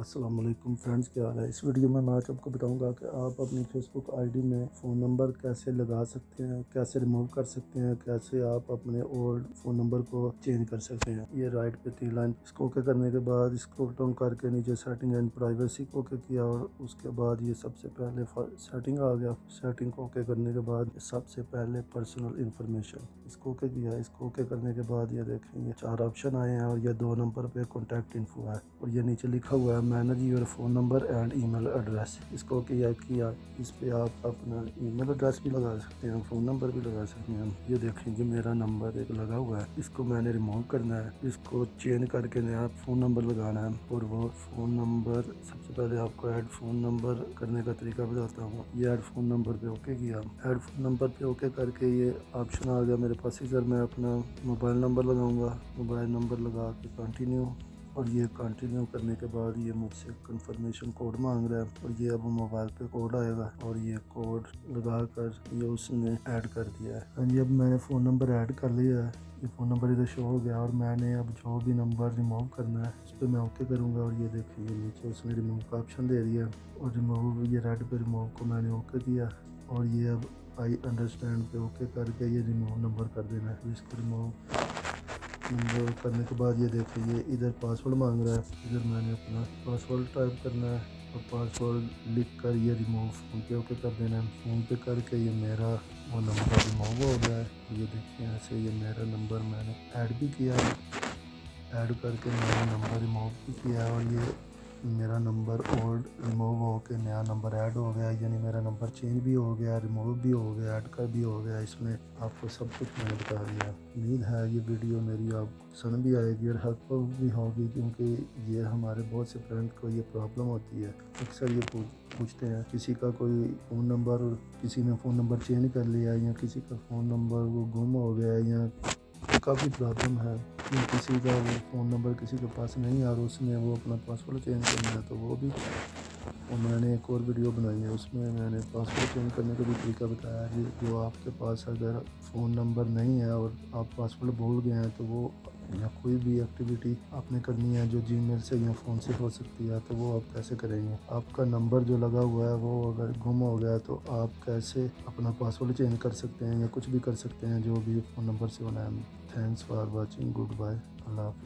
السلام علیکم فرینڈز، کیا حال ہے؟ اس ویڈیو میں آج آپ کو بتاؤں گا کہ آپ اپنی فیس بک آئی ڈی میں فون نمبر کیسے لگا سکتے ہیں، کیسے ریموو کر سکتے ہیں، کیسے آپ اپنے اولڈ فون نمبر کو چینج کر سکتے ہیں۔ یہ رائٹ پہ تھی لائن، اس کو اوکے کرنے کے بعد اسکرول ڈاؤن کر کے نیچے سیٹنگ اینڈ پرائیویسی کو اوکے کیا، اور اس کے بعد یہ سب سے پہلے سیٹنگ آ گیا۔ سیٹنگ کو اوکے کرنے کے بعد سب سے پہلے پرسنل انفارمیشن، اس کو اوکے کیا۔ اس کو اوکے کرنے کے بعد یہ دیکھیں یہ 4 آپشن آئے ہیں، اور یہ 2 نمبر پہ کانٹیکٹ انفو ہے، اور یہ نیچے لکھا ہوا ہے manage your phone number and email address. اس کو کیا، اس پہ آپ اپنا ای میل ایڈریس بھی لگا سکتے ہیں، فون نمبر بھی لگا سکتے ہیں۔ یہ دیکھیں کہ میرا نمبر ایک لگا ہوا ہے، اس کو میں نے ریموو کرنا ہے، اس کو چینج کر کے نیا فون نمبر لگانا ہے۔ اور وہ فون نمبر سب سے پہلے آپ کو ایڈ فون نمبر کرنے کا طریقہ بتاتا ہوں۔ یہ ایڈ فون نمبر پہ اوکے کیا، ایڈ فون نمبر پہ اوکے کر کے یہ آپشن آ گیا میرے پاس۔ ادھر میں اپنا موبائل نمبر لگاؤں گا، موبائل نمبر لگا کے کنٹینیو، اور یہ کنٹینیو کرنے کے بعد یہ مجھ سے کنفرمیشن کوڈ مانگ رہا ہے، اور یہ اب موبائل پہ کوڈ آئے گا، اور یہ کوڈ لگا کر یہ اس نے ایڈ کر دیا ہے۔ ہاں جی، اب میں نے فون نمبر ایڈ کر لیا ہے، یہ فون نمبر ادھر شو ہو گیا، اور میں نے اب جو بھی نمبر ریموو کرنا ہے اس پہ میں اوکے کروں گا، اور یہ دیکھیں یہ نیچے اس نے ریموو کا آپشن دے دیا، اور ریموو یہ ریڈ پہ ریموو کو میں نے اوکے کیا، اور یہ اب آئی انڈرسٹینڈ پہ اوکے کر کے یہ ریموو نمبر کر دینا ہے۔ اس کو ریموو نمبر کرنے کے بعد یہ دیکھیں یہ ادھر پاسورڈ مانگ رہا ہے، ادھر میں نے اپنا پاسورڈ ٹائپ کرنا ہے، اور پاسورڈ لکھ کر یہ ریموو فون پہ اوکے کر دینا ہے۔ فون پہ کر کے یہ میرا وہ نمبر ریموو ہو گیا ہے، یہ دیکھیں ایسے یہ میرا نمبر میں نے ایڈ بھی کیا ہے، ایڈ کر کے میں نے نمبر ریموو بھی کیا ہے، اور یہ میرا نمبر اولڈ ریموو ہو کے نیا نمبر ایڈ ہو گیا، یعنی میرا نمبر چینج بھی ہو گیا، ریموو بھی ہو گیا، ایڈ کا بھی ہو گیا۔ اس میں آپ کو سب کچھ میں نے بتا دیا۔ امید ہے یہ ویڈیو میری آپ کو پسند بھی آئے گی اور ہیلپ فل بھی ہوگی، کیونکہ یہ ہمارے بہت سے فرینڈ کو یہ پرابلم ہوتی ہے۔ اکثر یہ پوچھتے ہیں کسی کا کوئی فون نمبر، کسی نے فون نمبر چینج کر لیا، یا کسی کا فون نمبر وہ گم ہو گیا، یا کافی پرابلم ہے، یا کسی کا وہ فون نمبر کسی کے پاس نہیں ہے اور اس نے وہ اپنا پاسورڈ چینج کرنا ہے، تو وہ بھی میں نے ایک اور ویڈیو بنائی ہے، اس میں میں نے پاسورڈ چینج کرنے کا بھی طریقہ بتایا ہے۔ جو آپ کے پاس اگر فون نمبر نہیں ہے اور آپ پاسورڈ بھول گئے ہیں، تو وہ یا کوئی بھی ایکٹیویٹی آپ نے کرنی ہے جو جی میل سے یا فون سے ہو سکتی ہے، تو وہ آپ کیسے کریں گے؟ آپ کا نمبر جو لگا ہوا ہے وہ اگر گم ہو گیا تو آپ کیسے اپنا پاسورڈ چینج کر سکتے ہیں، یا کچھ بھی کر سکتے ہیں جو بھی فون نمبر سے ہونا ہے۔ Thanks for watching, good bye, اللہ حافظ۔